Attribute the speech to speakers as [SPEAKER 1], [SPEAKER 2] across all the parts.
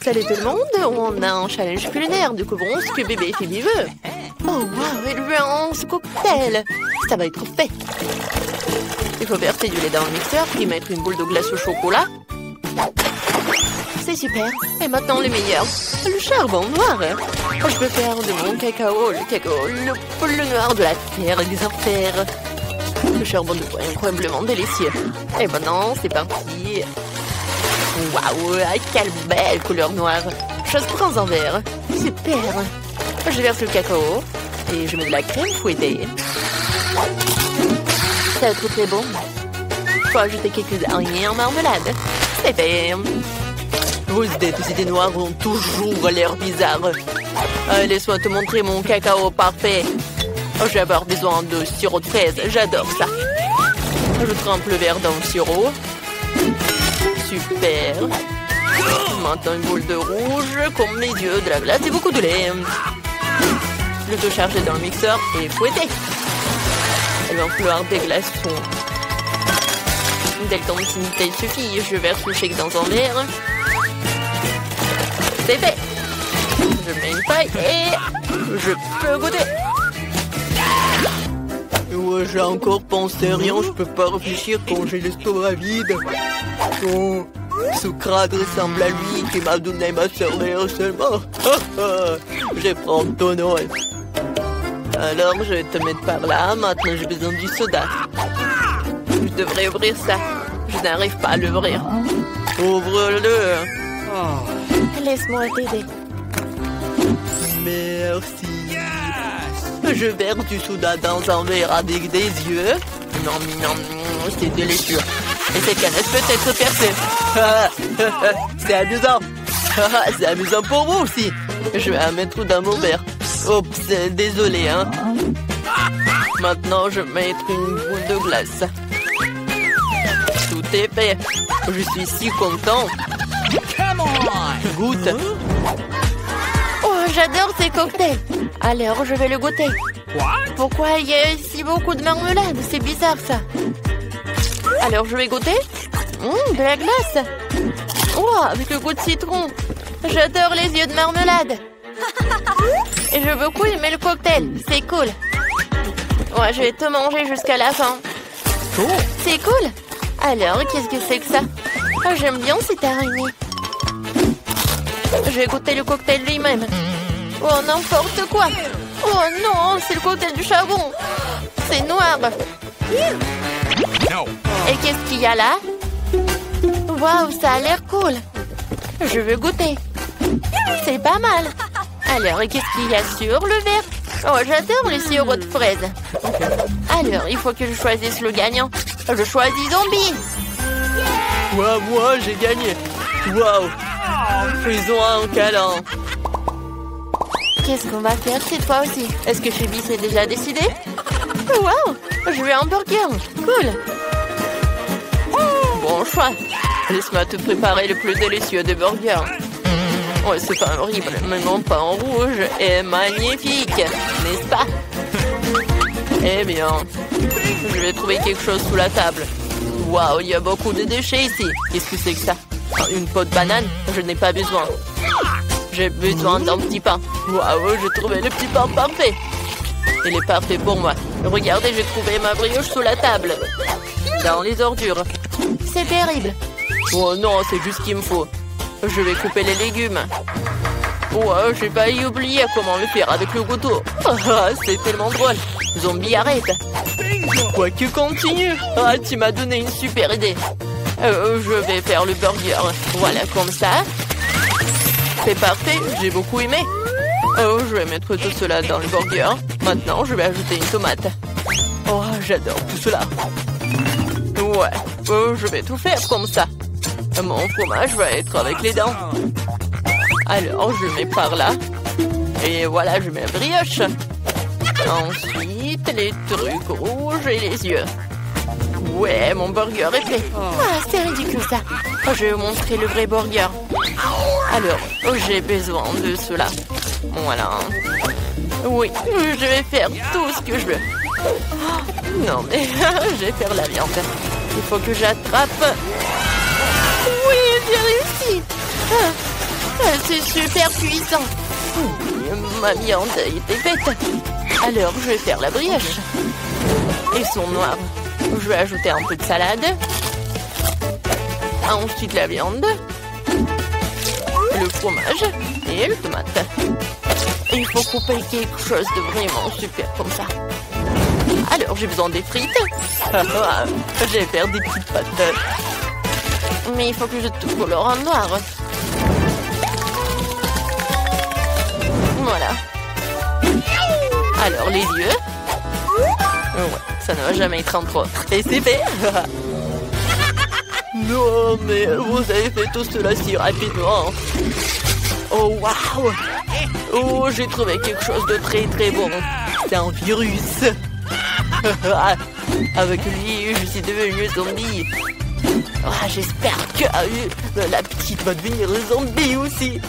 [SPEAKER 1] Salut tout le monde, on a un challenge culinaire, découvrons ce que bébé Phoebe veut. Oh waouh, elle veut un cocktail. Ça va être fait. Il faut verser du lait dans le mixeur, puis mettre une boule de glace au chocolat. C'est super. Et maintenant le meilleur, le charbon noir. Je peux faire de mon cacao, le cacao, le noir de la terre, des enfers. Le charbon de bois est incroyablement délicieux. Et maintenant, c'est parti. Waouh, quelle belle couleur noire. Je prends un verre. Super. Je verse le cacao et je mets de la crème fouettée. Ça va être très bon. Faut ajouter quelques araignées en marmelade. C'est fait. Vos idées noires ont toujours l'air bizarres. Laisse-moi te montrer mon cacao parfait. Je vais avoir besoin de sirop de fraise. J'adore ça. Je trempe le verre dans le sirop. Super. Maintenant une boule de rouge, comme mes yeux, de la glace et beaucoup de lait. Le tout chargé dans le mixeur et fouetté. Il va falloir des glaçons. Dès le temps de il suffit, je verse le shake dans un verre. C'est fait. Je mets une paille et je peux goûter. Ouais, j'ai encore pensé rien, je peux pas réfléchir quand j'ai l'estomac vide. Oh, Socrate ressemble à lui qui m'a donné ma sœur seulement. Je vais prendre ton nom. Alors, je vais te mettre par là. Maintenant, j'ai besoin du soda. Je devrais ouvrir ça. Je n'arrive pas à l'ouvrir. Ouvre-le. Laisse-moi t'aider. Merci. Je verse du soda dans un verre avec des yeux. Non, c'est délicieux. Et cette canette peut être percée. C'est amusant. C'est amusant pour vous aussi. Je vais la mettre dans mon verre. Oups, désolé, hein. Maintenant, je vais mettre une boule de glace. Tout est fait. Je suis si content. Goûte. Oh, j'adore ces cocktails. Alors, je vais le goûter. Pourquoi il y a si beaucoup de marmelade? C'est bizarre, ça. Alors, je vais goûter. De la glace. Oh, avec le goût de citron. J'adore les yeux de marmelade. Et je veux beaucoup aimer le cocktail. C'est cool. Ouais, je vais te manger jusqu'à la fin. C'est cool. Alors, qu'est-ce que c'est que ça? Oh, j'aime bien cette araignée. Je vais goûter le cocktail lui-même. Oh, n'importe quoi. Oh non, c'est le cocktail du charbon. C'est noir. Et qu'est-ce qu'il y a là? Waouh, ça a l'air cool. Je veux goûter. C'est pas mal. Alors, qu'est-ce qu'il y a sur le verre? Oh, j'adore le sirop de fraise. Alors, il faut que je choisisse le gagnant. Je choisis Zombie. Waouh, moi, j'ai gagné. Waouh. Faisons un câlin. Qu'est-ce qu'on va faire cette fois aussi? Est-ce que Phoebe s'est déjà décidé? Waouh, je veux un burger. Cool. Bon choix. Laisse-moi te préparer le plus délicieux des burgers. Ouais, c'est pas horrible, mais mon pain en rouge est magnifique, n'est-ce pas? Eh bien, je vais trouver quelque chose sous la table. Waouh, il y a beaucoup de déchets ici. Qu'est-ce que c'est que ça? Une peau de banane? Je n'ai pas besoin. J'ai besoin d'un petit pain. Waouh, j'ai trouvé le petit pain parfait. Il est parfait pour moi. Regardez, j'ai trouvé ma brioche sous la table. Dans les ordures. C'est terrible. Oh non, c'est juste ce qu'il me faut. Je vais couper les légumes. Wow, j'ai failli oublier comment le faire avec le couteau. C'est tellement drôle. Zombie, arrête. Quoi que continue. Ah, tu m'as donné une super idée. Je vais faire le burger. Voilà, comme ça. C'est parfait, j'ai beaucoup aimé. Oh, je vais mettre tout cela dans le burger. Maintenant, je vais ajouter une tomate. Oh, j'adore tout cela. Ouais, je vais tout faire comme ça. Mon fromage va être avec les dents. Alors, je mets par là. Et voilà, je mets la brioche. Ensuite, les trucs rouges et les yeux. Ouais, mon burger est prêt. Ah, c'est ridicule ça. Je vais vous montrer le vrai burger. Alors, j'ai besoin de cela. Voilà. Oui, je vais faire tout ce que je veux. Non, mais je vais faire la viande. Il faut que j'attrape. Oui, j'ai réussi. c'est super puissant. Ma viande était faite. Alors, je vais faire la brioche. Ils sont noirs. Je vais ajouter un peu de salade. Ensuite, la viande. Le fromage et le tomate. Il faut couper quelque chose de vraiment super comme ça. Alors, j'ai besoin des frites. Je vais faire des petites pâtes. Mais il faut que je tout colore en noir. Voilà. Alors, les yeux. Ouais, ça ne va jamais être en trop. Et c'est fait. Non, mais vous avez fait tout cela si rapidement. Oh, waouh. Oh, j'ai trouvé quelque chose de très très bon. C'est un virus. Avec lui, je suis devenue zombie. J'espère que la petite va devenir zombie aussi.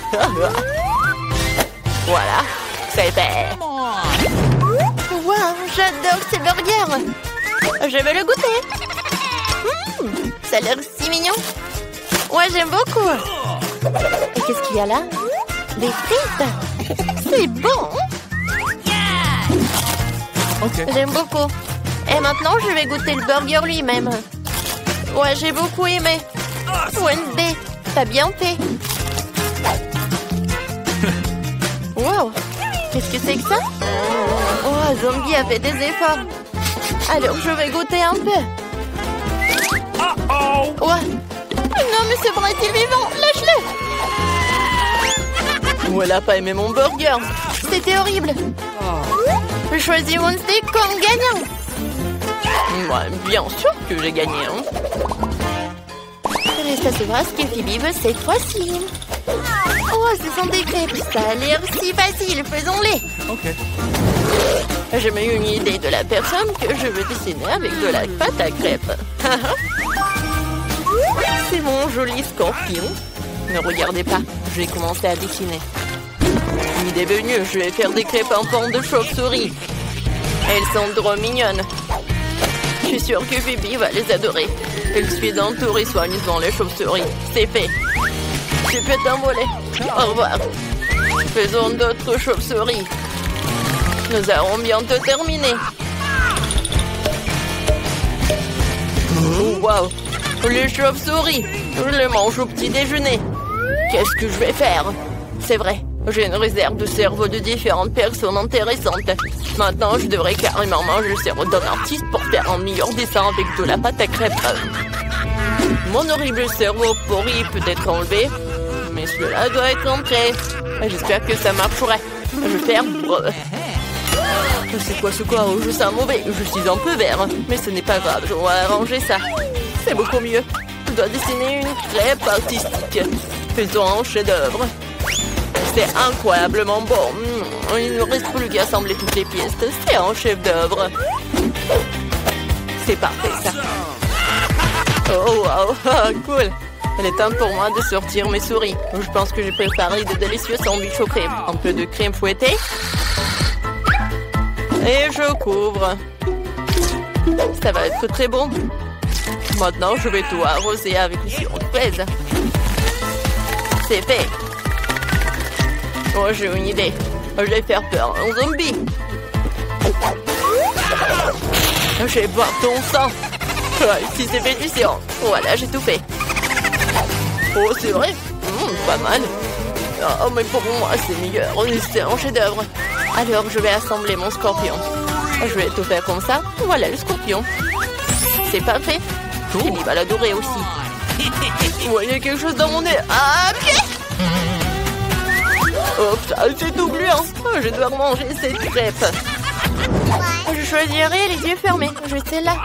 [SPEAKER 1] Voilà, c'est fait. Wow, j'adore ces burgers. Je vais le goûter. Ça a l'air si mignon. Ouais, j'aime beaucoup. Et qu'est-ce qu'il y a là? Des frites. C'est bon. Okay. J'aime beaucoup. Et maintenant, je vais goûter le burger lui-même. Ouais, j'ai beaucoup aimé. Wednesday, t'as bien fait. Wow, qu'est-ce que c'est que ça? Oh, Zombie a fait des efforts. Alors, je vais goûter un peu. Ouais. Non, mais c'est vrai, il est vivant. Lâche-le. Oh, elle a pas aimé mon burger. C'était horrible. Je choisis Wednesday comme gagnant. Ouais, bien sûr que j'ai gagné. Reste à savoir ce que Phoebe veut cette fois-ci. Oh, ce sont des crêpes. Ça a l'air si facile. Faisons-les. Ok. J'ai eu une idée de la personne que je veux dessiner avec de la pâte à crêpes. C'est mon joli scorpion. Ne regardez pas. Je vais commencer à dessiner. Une idée venue. Je vais faire des crêpes en forme de chauve-souris. Elles sont trop mignonnes. Je suis sûre que Phoebe va les adorer. Elle suit d'entourer soigneusement les chauves-souris. C'est fait. Tu peux t'envoler. Au revoir. Faisons d'autres chauves-souris. Nous allons bientôt terminer. Oh, wow. Les chauves-souris. Je les mange au petit déjeuner. Qu'est-ce que je vais faire? C'est vrai. J'ai une réserve de cerveau de différentes personnes intéressantes. Maintenant, je devrais carrément manger le cerveau d'un artiste pour faire un meilleur dessin avec de la pâte à crêpes. Mon horrible cerveau pourri peut être enlevé, mais cela doit être entré. J'espère que ça marchera. Je vais faire... C'est quoi ce quoi? Je sens mauvais. Je suis un peu vert, mais ce n'est pas grave. Je vais arranger ça. C'est beaucoup mieux. Je dois dessiner une crêpe artistique. Faisons un chef-d'œuvre. C'est incroyablement bon. Il ne reste plus qu'à assembler toutes les pièces. C'est un chef-d'œuvre. C'est parfait, ça. Oh, wow. Cool. Il est temps pour moi de sortir mes souris. Je pense que j'ai préparé de délicieux sandwichs aux crèmes. Un peu de crème fouettée. Et je couvre. Ça va être très bon. Maintenant, je vais tout arroser avec le sirop de fraise. C'est fait. Oh, j'ai une idée. Je vais faire peur à un zombie. Je vais boire ton sang. Si c'est fait du sang. Voilà, j'ai tout fait. Oh, c'est vrai. Pas mal. Oh, mais pour moi, c'est meilleur. C'est un chef-d'œuvre. Alors, je vais assembler mon scorpion. Je vais tout faire comme ça. Voilà le scorpion. C'est parfait. Phoebe va l'adorer aussi. Ouais, il y a quelque chose dans mon nez. Ah, pied! Oh, c'est tout gluant. Je dois manger cette crêpe. Je choisirai les yeux fermés. Je vais celle-là.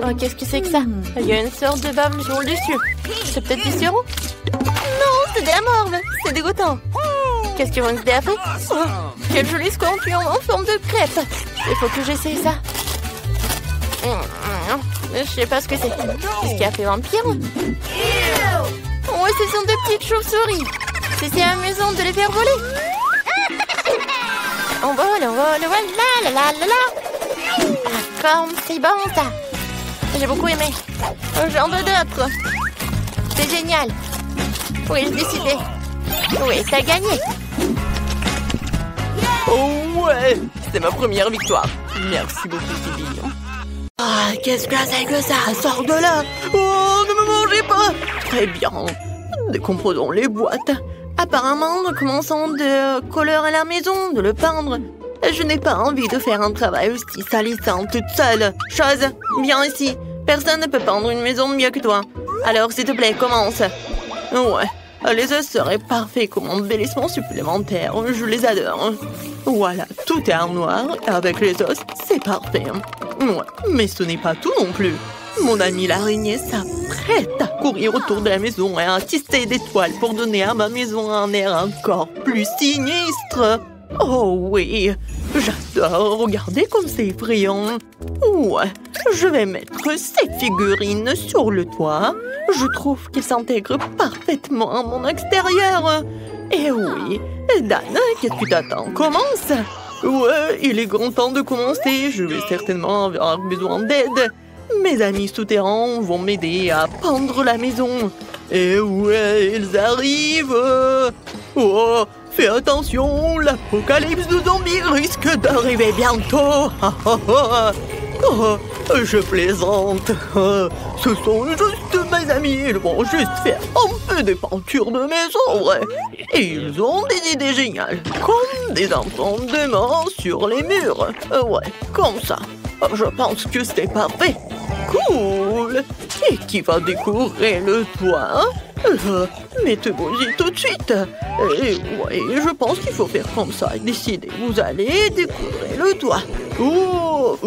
[SPEAKER 1] Oh, qu'est-ce que c'est que ça? Il y a une sorte de bave sur le dessus. C'est peut-être du sirop? Non, c'est de la morve. C'est dégoûtant. Qu'est-ce que Wednesday a fait? Oh, quel joli scorpion en forme de crêpe. Il faut que j'essaye ça. Je sais pas ce que c'est. Qu'est-ce qu'il a fait vampire? Oh, ce sont de petites chauves-souris. C'est amusant de les faire voler. On vole, voilà, la la la la. Ah, comme c'est bon ça. J'ai beaucoup aimé. J'en veux d'autres. C'est génial. Oui, j'ai décidé. Oui, t'as gagné. Oh ouais, c'est ma première victoire. Merci beaucoup, Phoebe. Ah, qu'est-ce que c'est que ça? Sors de là. Oh, ne me mangez pas. Très bien. Décomposons les boîtes. Apparemment, nous commençons de colorer la maison, de le peindre. Je n'ai pas envie de faire un travail aussi salissant toute seule. Chose, viens ici. Personne ne peut peindre une maison mieux que toi. Alors, s'il te plaît, commence. Ouais, les os seraient parfaits comme embellissement supplémentaire. Je les adore. Voilà, tout est en noir. Avec les os, c'est parfait. Ouais, mais ce n'est pas tout non plus. Mon ami l'araignée s'apprête à courir autour de la maison et à tisser des toiles pour donner à ma maison un air encore plus sinistre. Oh oui, j'adore. Regardez comme c'est effrayant. Ouais, je vais mettre ces figurines sur le toit. Je trouve qu'ils s'intègrent parfaitement à mon extérieur. Et oui, Dan, qu'est-ce que tu t'attends? Commence. Ouais, il est grand temps de commencer. Je vais certainement avoir besoin d'aide. Mes amis souterrains vont m'aider à peindre la maison. Et ouais, ils arrivent. Oh, fais attention, l'apocalypse de zombies risque d'arriver bientôt. Oh, je plaisante. Ce sont juste mes amis. Ils vont juste faire un peu de peinture de maison, ouais. Et ils ont des idées géniales, comme des empreintes de main sur les murs. Ouais, comme ça. Je pense que c'est parfait. Cool. Et qui va décorer le toit? Mettez-vous-y tout de suite. Et ouais, je pense qu'il faut faire comme ça. Décidez, vous allez décorer le toit. Oh,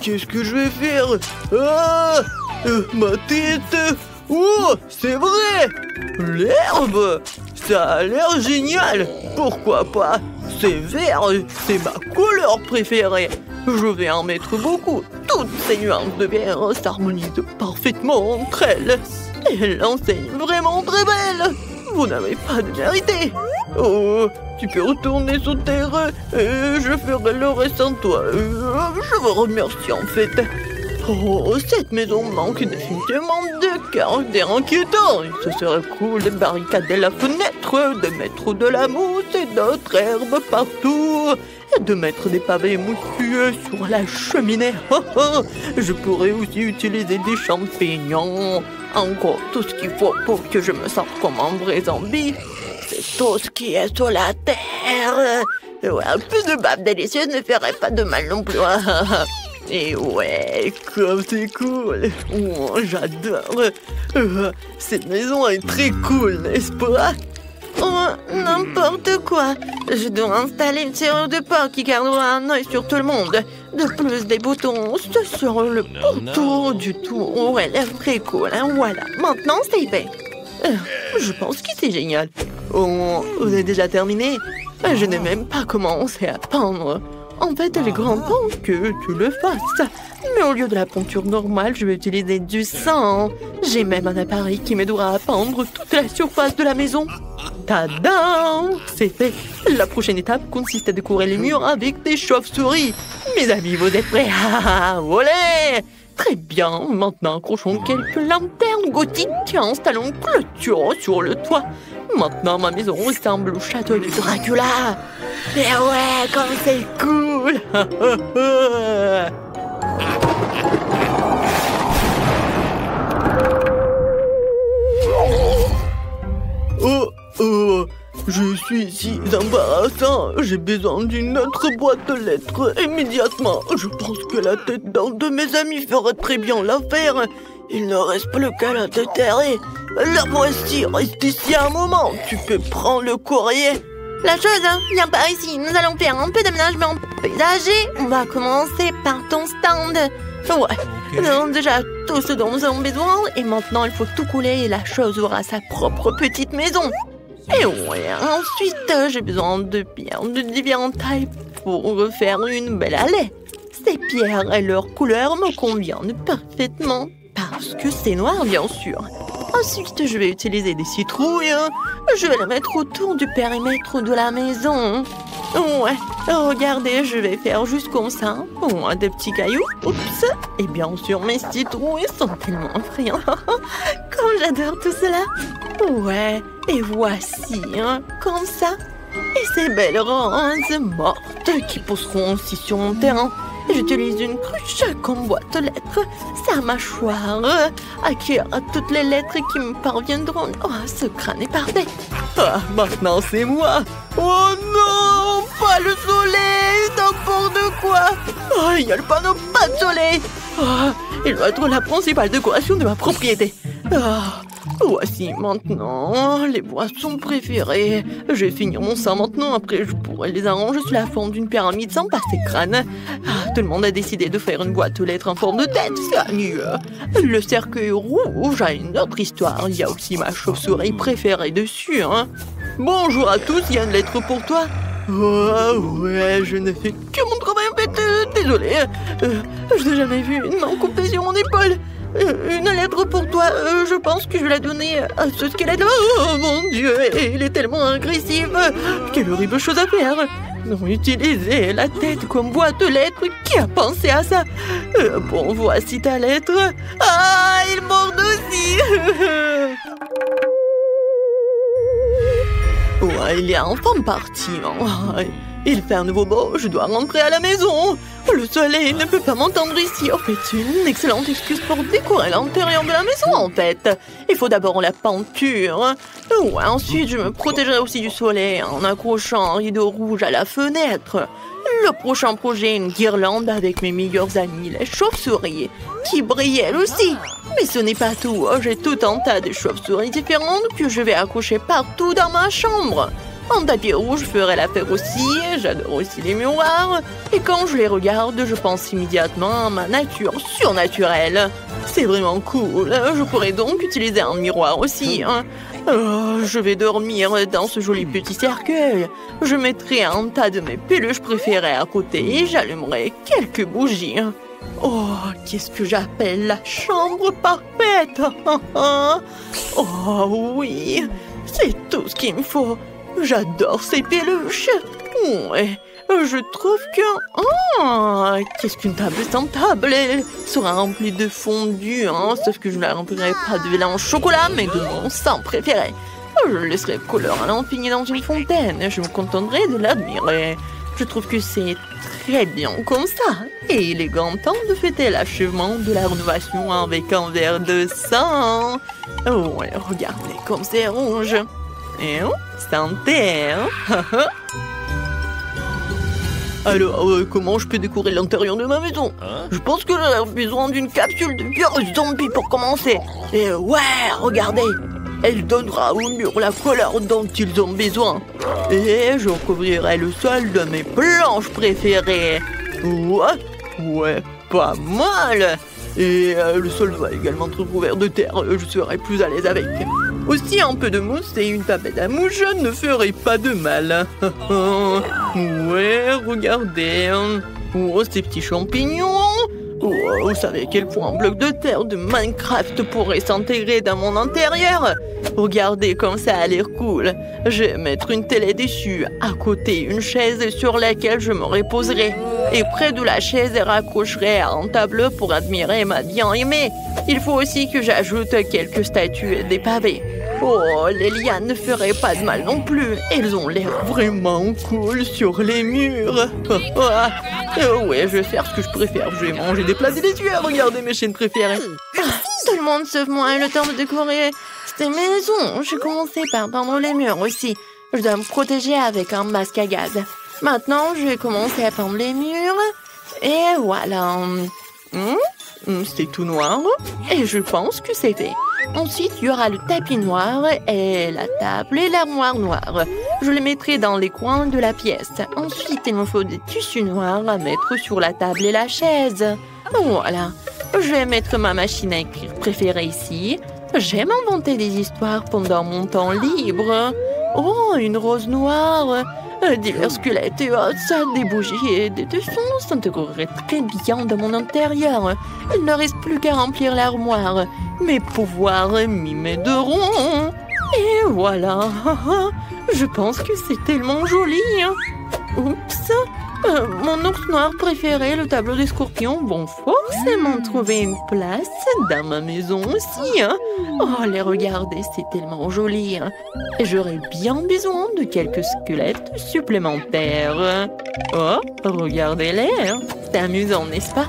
[SPEAKER 1] qu'est-ce que je vais faire? Ah, ma tête. Oh, c'est vrai. L'herbe, ça a l'air génial. Pourquoi pas? C'est vert, c'est ma couleur préférée. Je vais en mettre beaucoup. Toutes ces nuances de vert s'harmonisent parfaitement entre elles. Et l'enseigne vraiment très belle. Vous n'avez pas de vérité. Oh, tu peux retourner sur terre et je ferai le reste sans toi. Je vous remercie en fait. Oh, cette maison manque définitivement de caractère inquiétant. Ce serait cool de barricader la fenêtre, de mettre de la mousse et d'autres herbes partout. Et de mettre des pavés moussueux sur la cheminée. Je pourrais aussi utiliser des champignons. Encore tout ce qu'il faut pour que je me sente comme un vrai zombie. C'est tout ce qui est sur la terre. Ouais, un peu de bave délicieuse ne ferait pas de mal non plus. Et ouais, comme c'est cool. Oh, j'adore. Cette maison est très cool, n'est-ce pas? Oh, n'importe quoi. Je dois installer une serrure de porte qui gardera un œil sur tout le monde. De plus, des boutons sur le pourtour du tour. Ouais, elle est très cool, hein. Voilà, maintenant c'est fait. Je pense que c'est génial. Oh, vous avez déjà terminé? Je n'ai même pas commencé à peindre. En fait, il est grand temps que tu le fasses. Mais au lieu de la peinture normale, je vais utiliser du sang. J'ai même un appareil qui m'aidera à peindre toute la surface de la maison. Tadam! C'est fait. La prochaine étape consiste à décorer les murs avec des chauves-souris. Mes amis, vous êtes prêts? Olé! Très bien. Maintenant, accrochons quelques lanternes gothiques et installons une clôture sur le toit. Maintenant, ma maison ressemble au château de Dracula. Mais ouais, comme c'est cool! Je suis si embarrassant. J'ai besoin d'une autre boîte de lettres immédiatement. Je pense que la tête d'un de mes amis ferait très bien l'affaire. Il ne reste plus qu'à la déterrer. La voici, reste ici un moment. Tu peux prendre le courrier. La chose, viens par ici. Nous allons faire un peu d'aménagement paysager. On va commencer par ton stand. Ouais, nous avons déjà tout ce dont nous avons besoin. Et maintenant, il faut tout couler et la chose aura sa propre petite maison. Et ouais, ensuite, j'ai besoin de pierres de différentes tailles pour faire une belle allée. Ces pierres et leur couleur me conviennent parfaitement. Parce que c'est noir, bien sûr. Ensuite, je vais utiliser des citrouilles. Je vais les mettre autour du périmètre de la maison. Ouais, regardez, je vais faire juste comme ça. Des petits cailloux. Oups. Et bien sûr, mes citrouilles sont tellement effrayants. Comme j'adore tout cela. Ouais, et voici, hein, comme ça. Et ces belles roses mortes qui pousseront aussi sur mon terrain. J'utilise une cruche comme boîte aux lettres. Sa mâchoire accueillera toutes les lettres qui me parviendront. Oh, ce crâne est parfait. Ah, maintenant c'est moi. Oh non, pas le soleil, n'importe quoi. Oh, il y a le panneau pas de soleil. Oh, il doit être la principale décoration de ma propriété. Voici maintenant les boissons préférées. Je vais finir mon sein maintenant, après je pourrai les arranger sous la forme d'une pyramide sans passer crâne. Tout le monde a décidé de faire une boîte aux lettres en forme de tête, c'est mieux. Le cercueil rouge a une autre histoire, il y a aussi ma chauve-souris préférée dessus. Hein. Bonjour à tous, il y a une lettre pour toi. Oh ouais, je ne fais que mon travail en fait, désolé. Je n'ai jamais vu une main coupée sur mon épaule. Une lettre pour toi, je pense que je vais la donner à ce squelette. Oh mon Dieu, il est tellement agressif. Quelle horrible chose à faire. Non, utiliser la tête comme boîte de lettres. Qui a pensé à ça? Bon, voici ta lettre. Ah, il mord aussi. Ouais, il est enfin parti. Il fait un nouveau beau, je dois rentrer à la maison. Le soleil ne peut pas m'entendre ici. Oh, c'est une excellente excuse pour décorer l'intérieur de la maison, en fait. Il faut d'abord la peinture. Ouais, ensuite, je me protégerai aussi du soleil en accrochant un rideau rouge à la fenêtre. Le prochain projet, une guirlande avec mes meilleurs amis, les chauves-souris, qui brillent elles aussi. Mais ce n'est pas tout. J'ai tout un tas de chauves-souris différentes que je vais accrocher partout dans ma chambre. Un tapis rouge ferait l'affaire aussi, j'adore aussi les miroirs. Et quand je les regarde, je pense immédiatement à ma nature surnaturelle. C'est vraiment cool, je pourrais donc utiliser un miroir aussi. Hein. Je vais dormir dans ce joli petit cercueil. Je mettrai un tas de mes peluches préférées à côté et j'allumerai quelques bougies. Oh, qu'est-ce que j'appelle la chambre parfaite. Oh oui, c'est tout ce qu'il me faut. J'adore ces peluches. Ouais, je trouve que... Oh, qu'est-ce qu'une table sans table? Elle sera remplie de fondu, hein, sauf que je ne la remplirai pas de lait en chocolat, mais de mon sang préféré. Je laisserai couleur à l'infini dans une fontaine. Je me contenterai de l'admirer. Je trouve que c'est très bien comme ça. Et il est grand temps de fêter l'achèvement de la rénovation avec un verre de sang. Ouais, regardez comme c'est rouge. Et santé, hein. Alors, comment je peux décorer l'intérieur de ma maison? Je pense que j'ai besoin d'une capsule de virus zombie pour commencer. Et ouais, regardez, elle donnera au mur la couleur dont ils ont besoin. Et je recouvrirai le sol de mes planches préférées. Ouais, pas mal. Et le sol doit également être recouvert de terre, je serai plus à l'aise avec. Aussi, un peu de mousse et une tapette à mouche ne ferait pas de mal. Ouais, regardez. Oh, ces petits champignons. Oh, vous savez à quel point un bloc de terre de Minecraft pourrait s'intégrer dans mon intérieur? Regardez comme ça a l'air cool. Je vais mettre une télé dessus, à côté une chaise sur laquelle je me reposerai. Et près de la chaise, je raccrocherai à un tableau pour admirer ma bien-aimée. Il faut aussi que j'ajoute quelques statues et des pavés. Oh, les lianes ne feraient pas de mal non plus. Elles ont l'air vraiment cool sur les murs. Ouais, je vais faire ce que je préfère. Je vais manger des plats délicieux. Regardez mes chaînes préférées. Tout le monde sauf moi. Le temps de décorer cette maison. J'ai commencé par peindre les murs aussi. Je dois me protéger avec un masque à gaz. Maintenant, je vais commencer à peindre les murs. Et voilà. C'est tout noir. Et je pense que c'est fait. Ensuite, il y aura le tapis noir et la table et l'armoire noire. Je les mettrai dans les coins de la pièce. Ensuite, il me faut des tissus noirs à mettre sur la table et la chaise. Voilà. Je vais mettre ma machine à écrire préférée ici. J'aime inventer des histoires pendant mon temps libre. Oh, une rose noire. Divers squelettes et os, des bougies et des défenses s'intégreraient très bien dans mon intérieur. Il ne reste plus qu'à remplir l'armoire. Mes pouvoirs m'imaideront. Et voilà. Je pense que c'est tellement joli. Oups. Mon ours noir préféré, le tableau des scorpions, vont forcément trouver une place dans ma maison aussi. Hein. Oh, les regarder, c'est tellement joli. Hein. Et j'aurais bien besoin de quelques squelettes supplémentaires. Oh, regardez-les. Hein. C'est amusant, n'est-ce pas?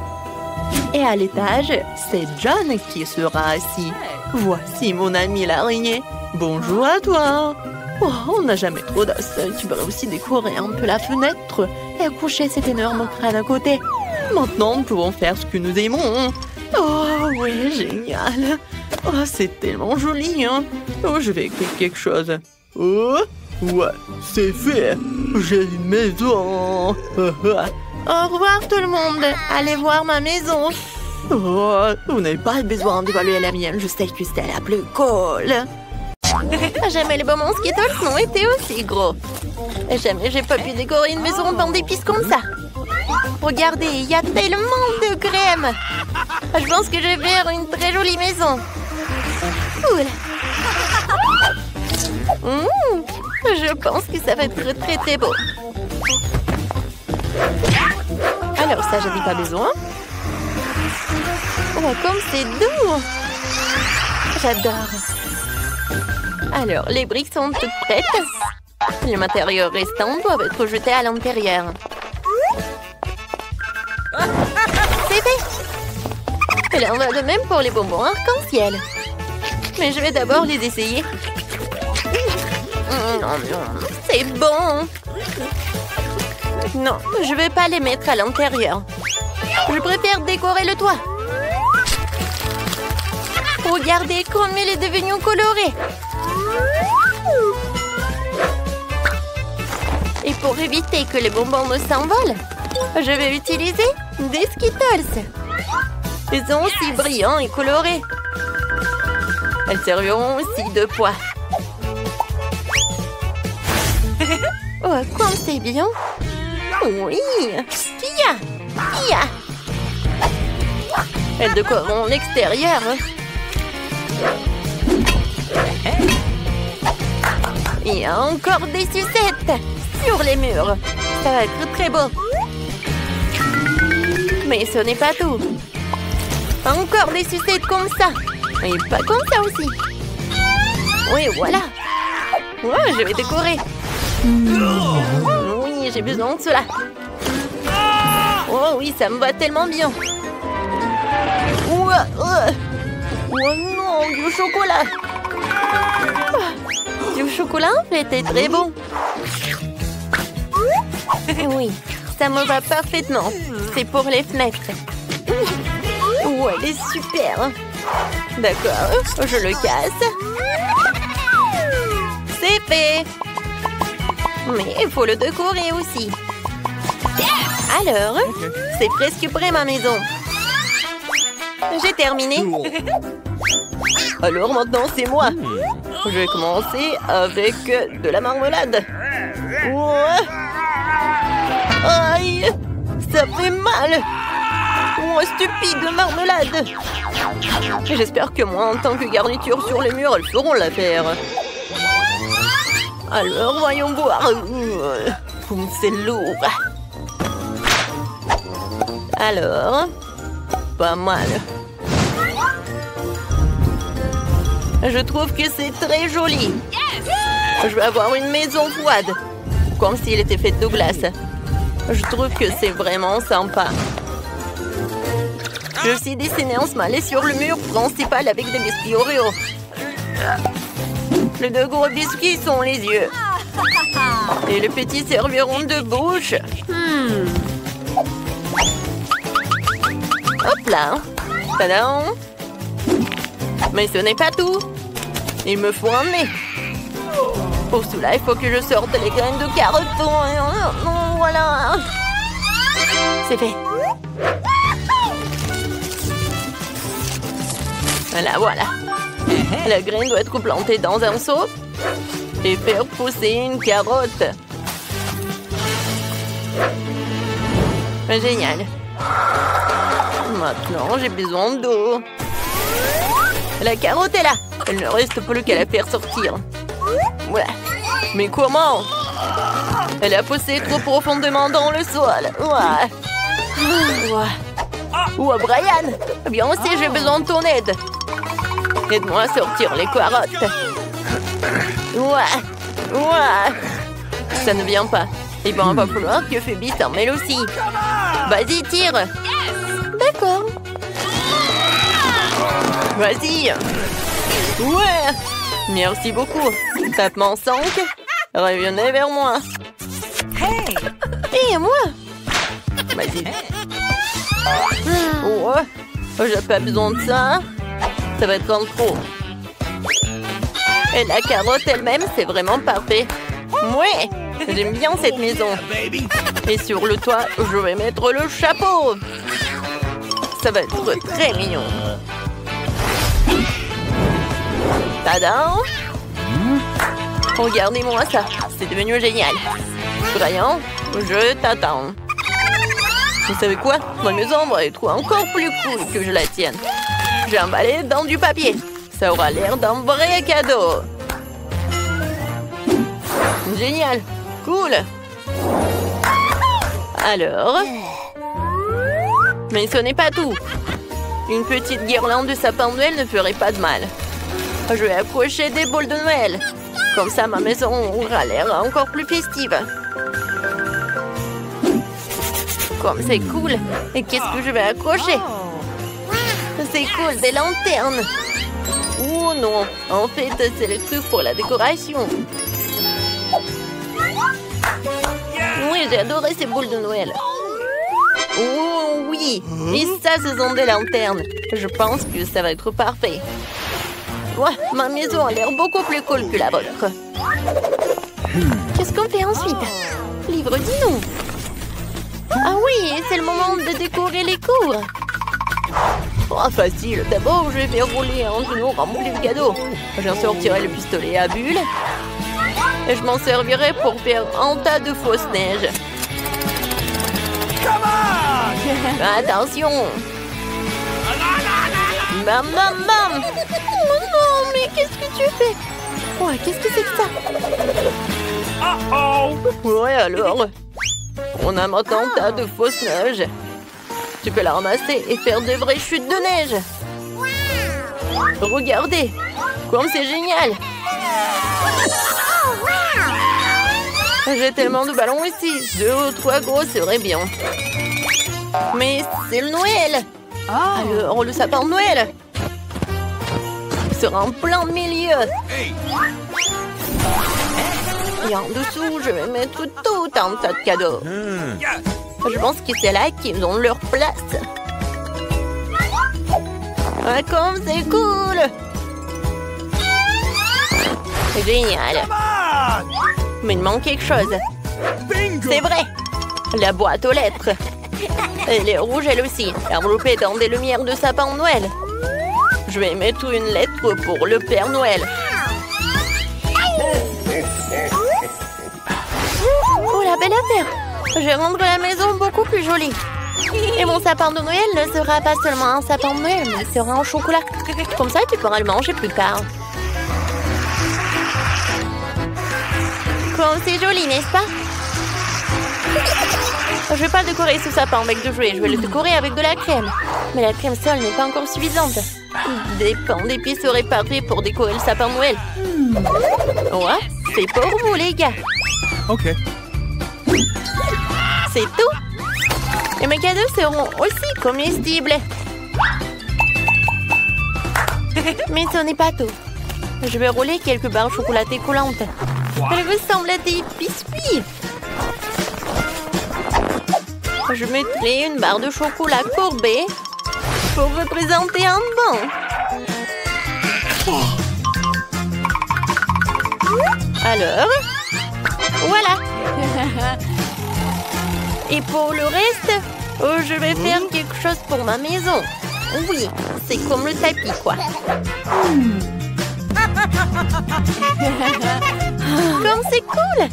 [SPEAKER 1] Et à l'étage, c'est John qui sera assis. Voici mon ami l'araignée. Bonjour à toi. Oh, on n'a jamais trop d'os. Tu pourrais aussi décorer un peu la fenêtre et accoucher cet énorme crâne à côté. Maintenant, nous pouvons faire ce que nous aimons. Oh, oui, génial. Oh, c'est tellement joli, hein. Oh, je vais écrire quelque chose. Oh, ouais, c'est fait. J'ai une maison. Au revoir tout le monde. Allez voir ma maison. Oh, vous n'avez pas besoin d'évaluer la mienne. Je sais que c'est la plus cool. Jamais les bonbons Skittles n'ont été aussi gros. Jamais j'ai pas pu décorer une maison dans des pistes comme ça. Regardez, il y a tellement de crème. Je pense que je vais faire une très jolie maison. Cool. Je pense que ça va être très très beau. Alors ça, j'en ai pas besoin. Oh, comme c'est doux. J'adore. Alors, les briques sont toutes prêtes. Les matériaux restants doivent être jetés à l'intérieur. C'est fait. Et là, on va de même pour les bonbons arc-en-ciel. Mais je vais d'abord les essayer. C'est bon. Non, je vais pas les mettre à l'intérieur. Je préfère décorer le toit. Regardez comme il est devenu coloré. Et pour éviter que les bonbons ne s'envolent, je vais utiliser des Skittles. Ils sont aussi brillants et colorés. Elles serviront aussi de poids. Oh, comme c'est bien. Oui. Kia. Elles décoreront l'extérieur. Il y a encore des sucettes sur les murs. Ça va être très beau. Mais ce n'est pas tout. Encore des sucettes comme ça. Et pas comme ça aussi. Oui, voilà. Ouais, je vais décorer. Oui, j'ai besoin de cela. Oh oui, ça me va tellement bien. Oh non, du chocolat. Du chocolat, en fait, est très bon. Oui, ça me va parfaitement. C'est pour les fenêtres. Oh, elle est super. D'accord, je le casse. C'est fait. Mais il faut le décorer aussi. Alors, c'est presque prêt ma maison. J'ai terminé. Alors maintenant, c'est moi. Je vais commencer avec de la marmelade. Ouais. Aïe, ça fait mal. Oh, stupide marmelade. J'espère que moi, en tant que garniture sur les murs, elles feront l'affaire. Alors, voyons voir. C'est lourd. Alors, pas mal. Je trouve que c'est très joli. Je vais avoir une maison froide, comme s'il était fait de glace. Je trouve que c'est vraiment sympa. Je suis dessiné en smiley sur le mur principal avec des biscuits Oreo. Les deux gros biscuits sont les yeux. Et les petits serviront de bouche. Hop là. Tadam. Mais ce n'est pas tout. Il me faut un nez. Pour cela, il faut que je sorte les graines de carottes. Voilà. C'est fait. Voilà. La graine doit être plantée dans un seau et faire pousser une carotte. Génial. Maintenant, j'ai besoin d'eau. La carotte est là. Il ne reste plus qu'à la faire sortir. Ouais. Mais comment? Elle a poussé trop profondément dans le sol. Ouais, Brian, bien aussi, j'ai besoin de ton aide. Aide-moi à sortir les carottes. Ouais. Ça ne vient pas. Eh bien, va falloir que Phoebe s'en mêle aussi. Vas-y, tire. D'accord. Vas-y. Ouais. Merci beaucoup. Tapement 5. Revenez vers moi. Et moi. Vas-y. Ouais. J'ai pas besoin de ça. Ça va être en trop. Et la carotte elle-même, c'est vraiment parfait. Ouais. J'aime bien cette maison. Et sur le toit, je vais mettre le chapeau. Ça va être très mignon. Tadam! Regardez-moi ça. C'est devenu génial. Brian, je t'attends. Vous savez quoi? Ma maison va être encore plus cool que je la tienne. J'ai emballé dans du papier. Ça aura l'air d'un vrai cadeau. Génial. Cool. Alors? Mais ce n'est pas tout. Une petite guirlande de sapin de Noël ne ferait pas de mal. Je vais accrocher des boules de Noël. Comme ça, ma maison aura l'air encore plus festive. Comme c'est cool. Et qu'est-ce que je vais accrocher? C'est cool, des lanternes. Oh non, en fait, c'est le truc pour la décoration. Oui, j'ai adoré ces boules de Noël. Oh oui, et ça, ce sont des lanternes. Je pense que ça va être parfait. Ouais, ma maison a l'air beaucoup plus cool que la vôtre. Qu'est-ce qu'on fait ensuite? Livre, dis-nous. Ah oui, c'est le moment de décorer les cours. Oh, facile. D'abord, je vais faire rouler un genou rempli de cadeaux. J'en sortirai le pistolet à bulles. Et je m'en servirai pour faire un tas de fausses neiges. Attention. Bam, bam, bam. Oh non, mais qu'est-ce que tu fais? Ouais, qu'est-ce que c'est que ça? Ouais, alors. On a maintenant un tas de fausses neiges. Tu peux la ramasser et faire de vraies chutes de neige. Regardez, comme c'est génial. J'ai tellement de ballons ici. 2 ou 3 gros serait bien. Mais c'est le Noël. Alors, le sapin de Noël sera en plein milieu. Et en dessous, je vais mettre tout un tas de cadeaux. Je pense que c'est là qu'ils ont leur place. Ah, comme c'est cool! Génial! Mais il manque quelque chose. C'est vrai! La boîte aux lettres. Elle est rouge elle aussi, enveloppée dans des lumières de sapin de Noël. Je vais mettre une lettre pour le Père Noël. Oh, la belle affaire! Je vais rendre la maison beaucoup plus jolie. Et mon sapin de Noël ne sera pas seulement un sapin de Noël, mais il sera en chocolat. Comme ça, tu pourras le manger plus tard. Comme c'est joli, n'est-ce pas? Je ne vais pas décorer ce sapin avec de jouets. Je vais le décorer avec de la crème. Mais la crème seule n'est pas encore suffisante. Des pains d'épices seraient parfaits pour décorer le sapin de Noël. Ouais, c'est pour vous, les gars.
[SPEAKER 2] Ok.
[SPEAKER 1] C'est tout. Et mes cadeaux seront aussi comestibles. Mais ce n'est pas tout. Je vais rouler quelques barres chocolatées collantes. Elles ressemblent à des biscuits. Je mettrai une barre de chocolat courbée pour représenter un banc. Alors, voilà. Et pour le reste, je vais faire quelque chose pour ma maison. Oui, c'est comme le tapis, quoi. Comme c'est cool!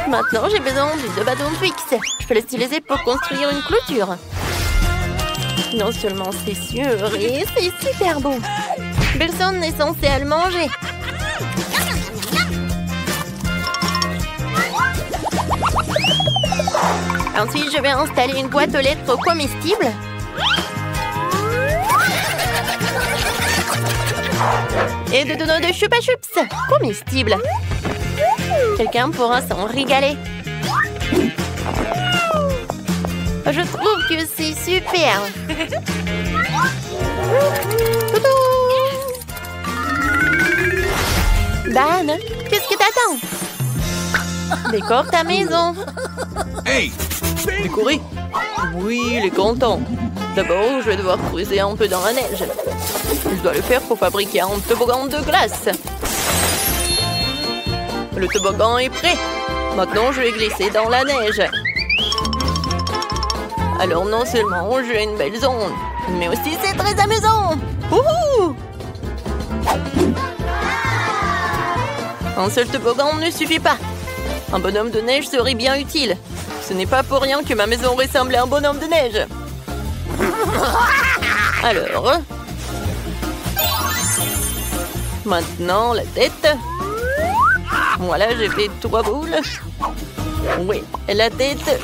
[SPEAKER 1] Maintenant, j'ai besoin de 2 bâtons fixes. Je peux les utiliser pour construire une clôture. Non seulement c'est sûr, et c'est super beau. Personne n'est censé le manger. Ensuite, je vais installer une boîte aux lettres comestibles. Et de donuts de Chupa Chups comestibles. Quelqu'un pourra s'en régaler. Je trouve que c'est super. Dan, qu'est-ce que t'attends? Décore ta maison.
[SPEAKER 2] Hey!
[SPEAKER 1] Décorer? Oui, il est content. D'abord, je vais devoir creuser un peu dans la neige. Je dois le faire pour fabriquer un toboggan de glace. Le toboggan est prêt. Maintenant, je vais glisser dans la neige. Alors, non seulement j'ai une belle zone, mais aussi c'est très amusant. Wouhou! Un seul toboggan ne suffit pas. Un bonhomme de neige serait bien utile. Ce n'est pas pour rien que ma maison ressemble à un bonhomme de neige. Alors... Maintenant, la tête. Voilà, j'ai fait 3 boules. Oui, la tête.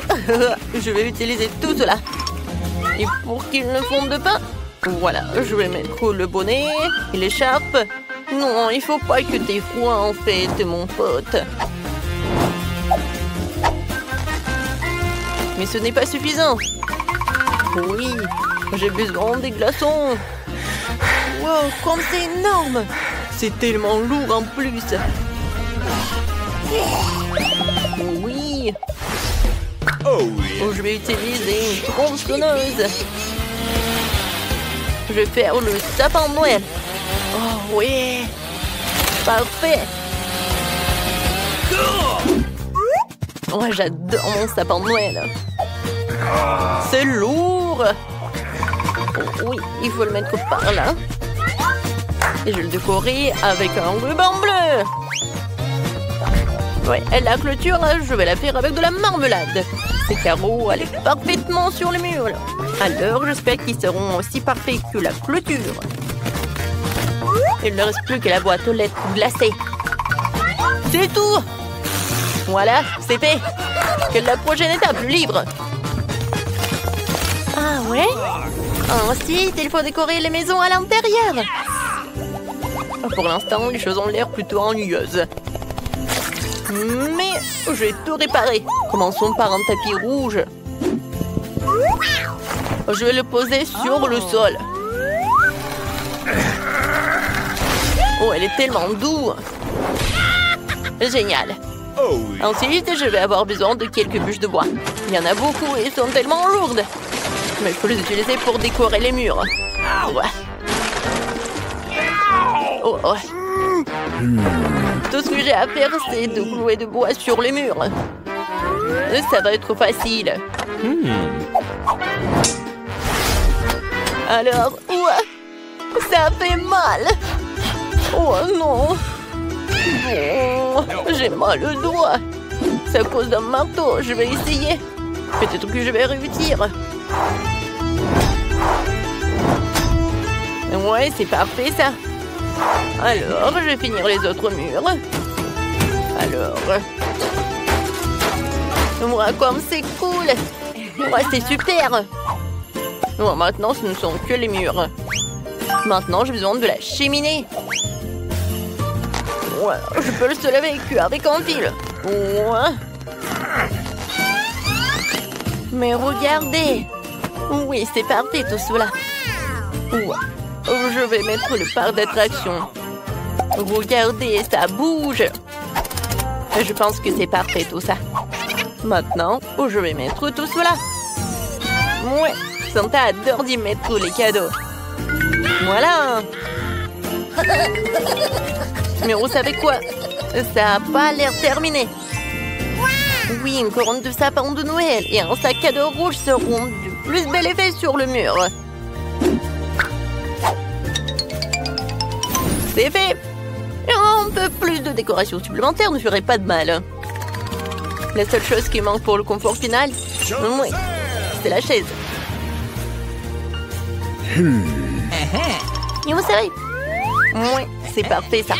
[SPEAKER 1] Je vais utiliser tout cela. Et pour qu'il ne fonde pas, voilà, je vais mettre le bonnet et l'écharpe. Non, il faut pas que t'aies froid en fait, mon pote. Mais ce n'est pas suffisant. Oui, j'ai besoin des glaçons. Wow, comme c'est énorme. C'est tellement lourd en plus. Oui.
[SPEAKER 2] Oh, yeah.
[SPEAKER 1] Je vais utiliser une tronçonneuse. Je vais faire le sapin de Noël. Oh oui. Parfait. Oh, j'adore mon sapin de Noël. C'est lourd. Oh, oui, il faut le mettre par là. Et je vais le décorer avec un ruban bleu. Ouais, et la clôture, je vais la faire avec de la marmelade. Ces carreaux allaient parfaitement sur le mur. Alors, j'espère qu'ils seront aussi parfaits que la clôture. Il ne reste plus que la boîte aux lettres glacée. C'est tout. Voilà, c'est fait. Quelle est la prochaine étape, le livre? Ah ouais? Ensuite, il faut décorer les maisons à l'intérieur. Pour l'instant, les choses ont l'air plutôt ennuyeuses. Mais j'ai tout réparé. Commençons par un tapis rouge. Je vais le poser sur le sol. Oh, elle est tellement douce. Génial.
[SPEAKER 2] Oh, yeah.
[SPEAKER 1] Ensuite, je vais avoir besoin de quelques bûches de bois. Il y en a beaucoup et elles sont tellement lourdes. Mais il faut les utiliser pour décorer les murs. Ouais. Oh, oh. Tout ce que j'ai à faire, c'est de clouer de bois sur les murs. Ça va être facile. Alors, ouais, ça fait mal. Oh non. Oh, j'ai mal au doigt. C'est à cause d'un marteau. Je vais essayer. Peut-être que je vais réussir. Ouais, c'est parfait ça. Alors, je vais finir les autres murs. Alors... Moi, comme c'est cool. Ouais, c'est super. Bon, maintenant, ce ne sont que les murs. Maintenant, j'ai besoin de la cheminée. Ouais, je peux le seul avec un fil. Ouais. Mais regardez. Oui, c'est parfait tout cela. Ouais. Je vais mettre le parc d'attraction. Regardez, ça bouge. Je pense que c'est parfait tout ça. Maintenant, je vais mettre tout cela. Ouais, Santa adore d'y mettre les cadeaux. Voilà. Mais vous savez quoi? Ça n'a pas l'air terminé. Oui, une couronne de sapin de Noël et un sac cadeau rouge seront du plus bel effet sur le mur. C'est fait. Un peu plus de décoration supplémentaire ne ferait pas de mal. La seule chose qui manque pour le confort final, oui, c'est la chaise. Et vous savez, oui, c'est parfait ça.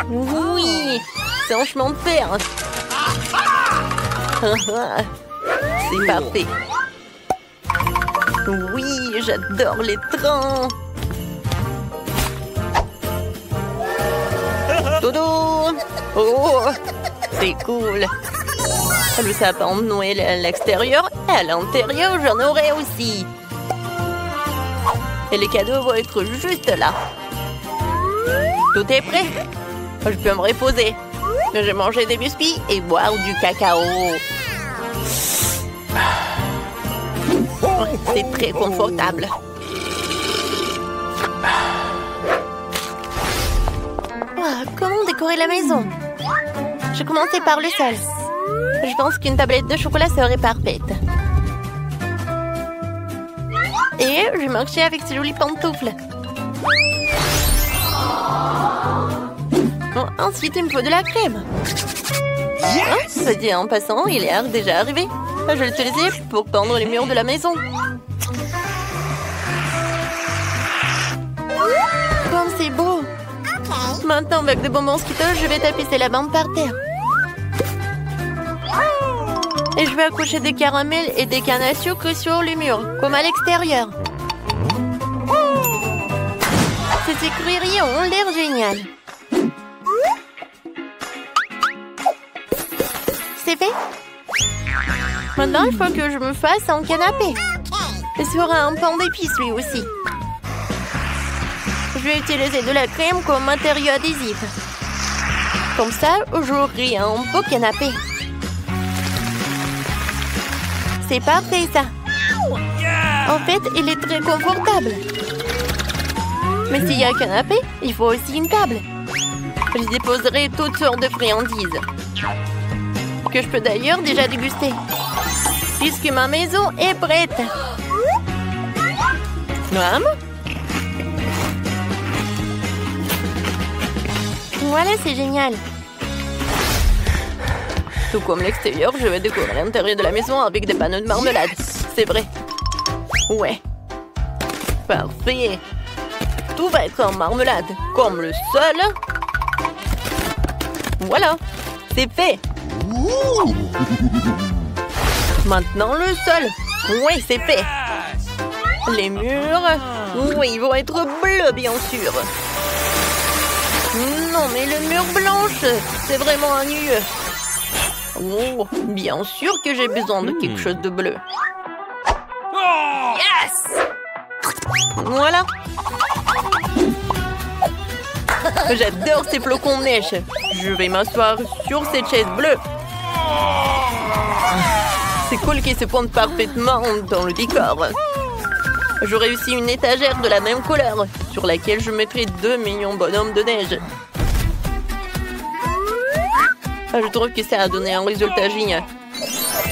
[SPEAKER 1] Oui, c'est un chemin de fer. C'est parfait. Oui, j'adore les trains. Dodo! Oh, c'est cool. Le sapin de Noël à l'extérieur et à l'intérieur, j'en aurai aussi. Et les cadeaux vont être juste là. Tout est prêt. Je peux me reposer. Je vais manger des biscuits et boire du cacao. C'est très confortable. Oh, comment décorer la maison? Je commençais par le sol. Je pense qu'une tablette de chocolat serait parfaite. Et je marchais avec ces jolies pantoufles. Oh, ensuite, il me faut de la crème. Ça dit en passant, il est déjà arrivé. Je vais l'utiliser pour peindre les murs de la maison. Comme c'est beau. Maintenant, avec des bonbons Skittles, je vais tapisser la bande par terre. Et je vais accrocher des caramels et des cannes à sucre sur les murs, comme à l'extérieur. Ces écrieries ont l'air géniales. C'est fait. Maintenant, il faut que je me fasse un canapé. Et sera un pain d'épices lui aussi. Je vais utiliser de la crème comme matériau adhésif. Comme ça, j'aurai un beau canapé. C'est parfait, ça. En fait, il est très confortable. Mais s'il y a un canapé, il faut aussi une table. Je déposerai toutes sortes de friandises. Que je peux d'ailleurs déjà déguster. Puisque ma maison est prête. Voilà, c'est génial. Tout comme l'extérieur, je vais décorer l'intérieur de la maison avec des panneaux de marmelade. C'est vrai. Ouais. Parfait. Tout va être en marmelade, comme le sol. Voilà, c'est fait. Maintenant le sol. Oui, c'est fait. Les murs. Oui, ils vont être bleus, bien sûr. Non, mais le mur blanche, c'est vraiment ennuyeux. Oh, bien sûr que j'ai besoin de quelque chose de bleu. Yes! Voilà. J'adore ces flocons de neige. Je vais m'asseoir sur cette chaise bleue. C'est cool qu'ils se pointent parfaitement dans le décor. J'aurai aussi une étagère de la même couleur sur laquelle je mettrai 2 millions de bonhommes de neige. Je trouve que ça a donné un résultat génial.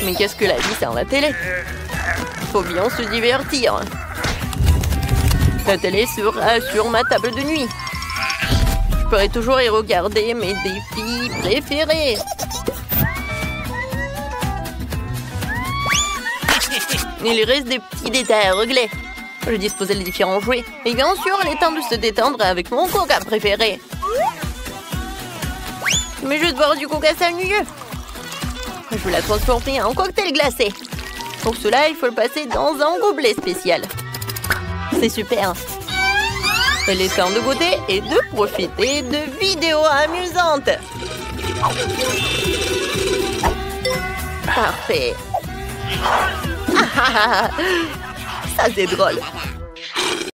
[SPEAKER 1] Mais qu'est-ce que la vie sans la télé? Faut bien se divertir. La télé sera sur ma table de nuit. Je pourrai toujours y regarder mes défis préférés. Il reste des petits détails à régler. Je disposais les différents jouets. Et bien sûr, il est temps de se détendre avec mon coca préféré. Mais je vais boire du coca ennuyeux. Je vais la transformer en cocktail glacé. Pour cela, il faut le passer dans un gobelet spécial. C'est super. Il est temps de goûter et de profiter de vidéos amusantes. Parfait. Ça, c'est drôle.